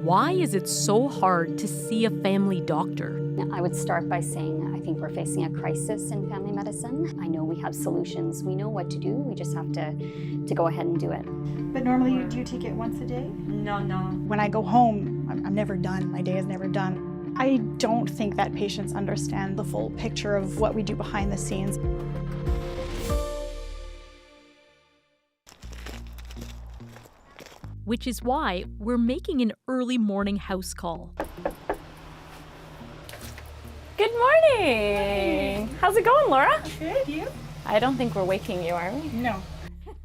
Why is it so hard to see a family doctor? I would start by saying I think we're facing a crisis in family medicine. I know we have solutions. We know what to do. We just have to go ahead and do it. But normally do you take it once a day? No. When I go home, I'm never done. My day is never done. I don't think that patients understand the full picture of what we do behind the scenes. Which is why we're making an early morning house call. Good morning. How's it going, Laura? Good, you? I don't think we're waking you, are we? No.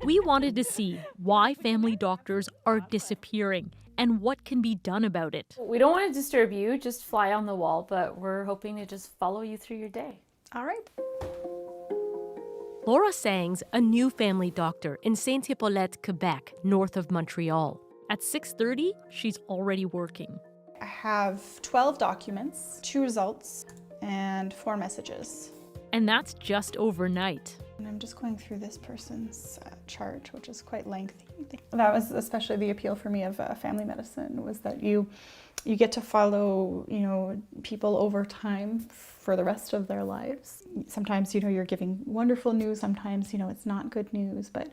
We wanted to see why family doctors are disappearing and what can be done about it. We don't want to disturb you, just fly on the wall, but we're hoping to just follow you through your day. All right. Laura Sang's a new family doctor in Saint-Hippolyte, Quebec, north of Montreal. At 6:30, she's already working. I have 12 documents, 2 results, and 4 messages. And that's just overnight. And I'm just going through this person's chart, which is quite lengthy. That was especially the appeal for me of family medicine, was that you get to follow, people over time for the rest of their lives. Sometimes, you're giving wonderful news, sometimes, it's not good news, but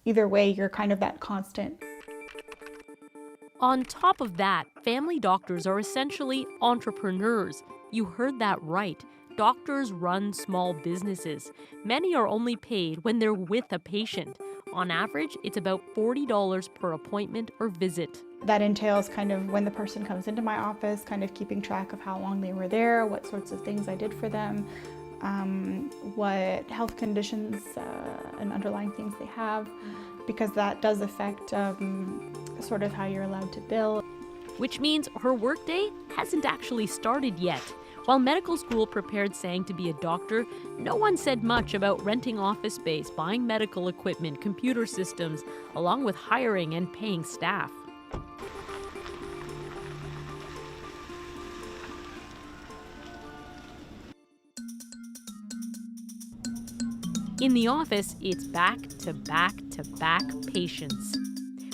either way, you're kind of that constant. On top of that, family doctors are essentially entrepreneurs. You heard that right. Doctors run small businesses. Many are only paid when they're with a patient. On average, it's about $40 per appointment or visit. That entails kind of when the person comes into my office, kind of keeping track of how long they were there, what sorts of things I did for them, what health conditions and underlying things they have, because that does affect sort of how you're allowed to bill. Which means her workday hasn't actually started yet. While medical school prepared Sang to be a doctor, no one said much about renting office space, buying medical equipment, computer systems, along with hiring and paying staff. In the office, it's back to back to back patients,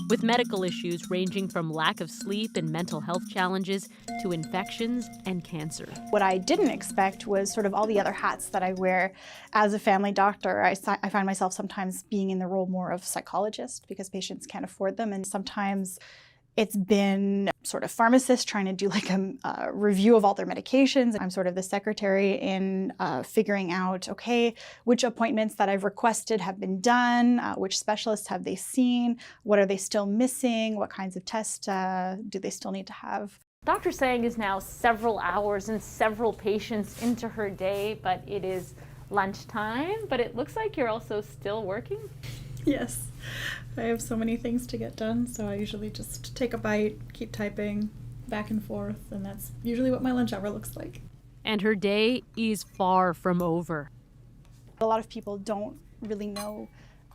with medical issues ranging from lack of sleep and mental health challenges to infections and cancer. What I didn't expect was sort of all the other hats that I wear as a family doctor. I find myself sometimes being in the role more of psychologist because patients can't afford them, and sometimes it's been sort of pharmacist trying to do like a review of all their medications. I'm sort of the secretary in figuring out, okay, which appointments that I've requested have been done, which specialists have they seen, what are they still missing, what kinds of tests do they still need to have. Dr. Sang is now several hours and several patients into her day, but it is lunchtime, but it looks like you're also still working. Yes, I have so many things to get done, so I usually just take a bite, keep typing back and forth, and that's usually what my lunch hour looks like. And her day is far from over. A lot of people don't really know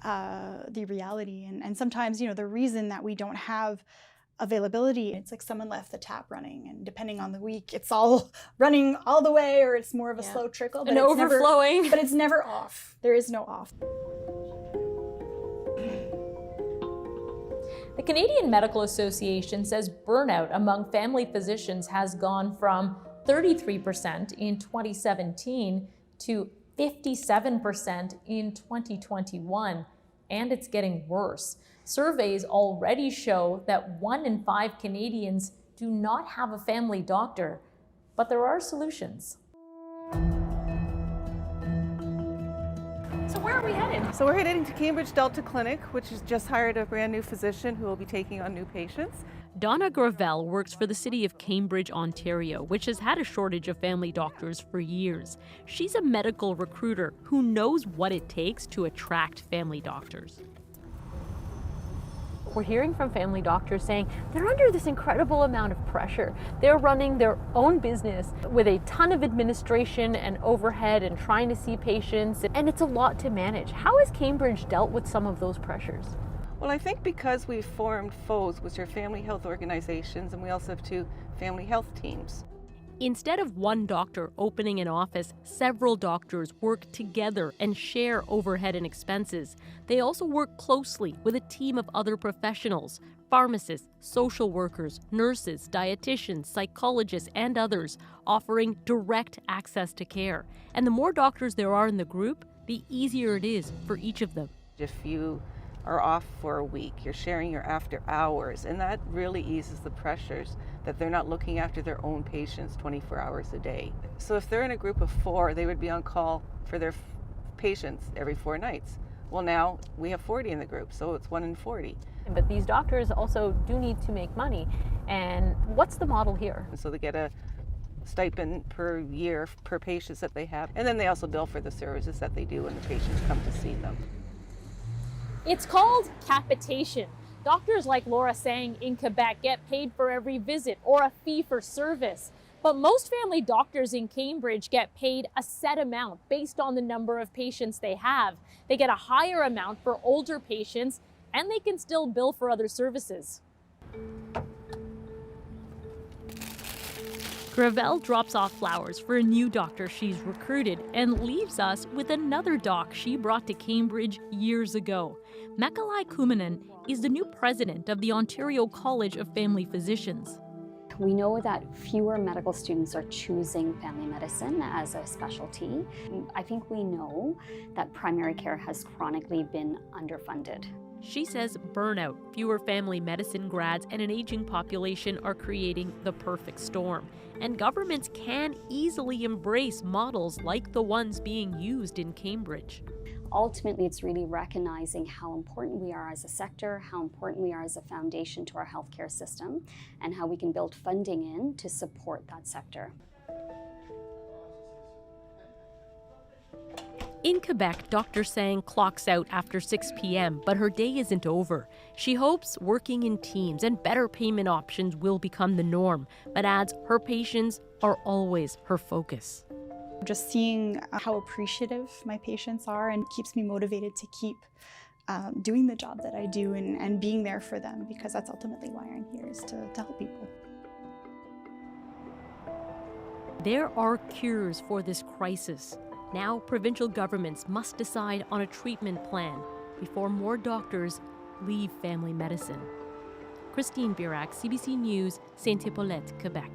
the reality, and sometimes, the reason that we don't have availability, it's like someone left the tap running, and depending on the week, it's all running all the way, or it's more of a slow trickle. But and it's overflowing. But it's never off. There is no off. The Canadian Medical Association says burnout among family physicians has gone from 33% in 2017 to 57% in 2021, and it's getting worse. Surveys already show that 1 in 5 Canadians do not have a family doctor, but there are solutions. So where are we headed? So we're heading to Cambridge Delta Clinic, which has just hired a brand new physician who will be taking on new patients. Donna Gravel works for the city of Cambridge, Ontario, which has had a shortage of family doctors for years. She's a medical recruiter who knows what it takes to attract family doctors. We're hearing from family doctors saying they're under this incredible amount of pressure. They're running their own business with a ton of administration and overhead and trying to see patients, and it's a lot to manage. How has Cambridge dealt with some of those pressures? Well, I think because we've formed FOEs, which are family health organizations, and we also have 2 family health teams. Instead of one doctor opening an office, several doctors work together and share overhead and expenses. They also work closely with a team of other professionals, pharmacists, social workers, nurses, dietitians, psychologists, and others, offering direct access to care. And the more doctors there are in the group, the easier it is for each of them. If you are off for a week, you're sharing your after hours, and that really eases the pressures that they're not looking after their own patients 24 hours a day. So if they're in a group of 4, they would be on call for their patients every 4 nights. Well, now we have 40 in the group, so it's 1 in 40. But these doctors also do need to make money. And what's the model here? And so they get a stipend per year per patients that they have, and then they also bill for the services that they do when the patients come to see them. It's called capitation. Doctors like Laura Sang in Quebec get paid for every visit or a fee for service. But most family doctors in Cambridge get paid a set amount based on the number of patients they have. They get a higher amount for older patients, and they can still bill for other services. Gravel drops off flowers for a new doctor she's recruited and leaves us with another doc she brought to Cambridge years ago. Mekalai Kumanen is the new president of the Ontario College of Family Physicians. We know that fewer medical students are choosing family medicine as a specialty. I think we know that primary care has chronically been underfunded. She says burnout, fewer family medicine grads, and an aging population are creating the perfect storm. And governments can easily embrace models like the ones being used in Cambridge. Ultimately, it's really recognizing how important we are as a sector, how important we are as a foundation to our healthcare system, and how we can build funding in to support that sector. In Quebec, Dr. Sang clocks out after 6 p.m., but her day isn't over. She hopes working in teams and better payment options will become the norm, but adds her patients are always her focus. Just seeing how appreciative my patients are and keeps me motivated to keep doing the job that I do and being there for them, because that's ultimately why I'm here, is to help people. There are cures for this crisis. Now, provincial governments must decide on a treatment plan before more doctors leave family medicine. Christine Birac, CBC News, Saint-Hippolyte, Quebec.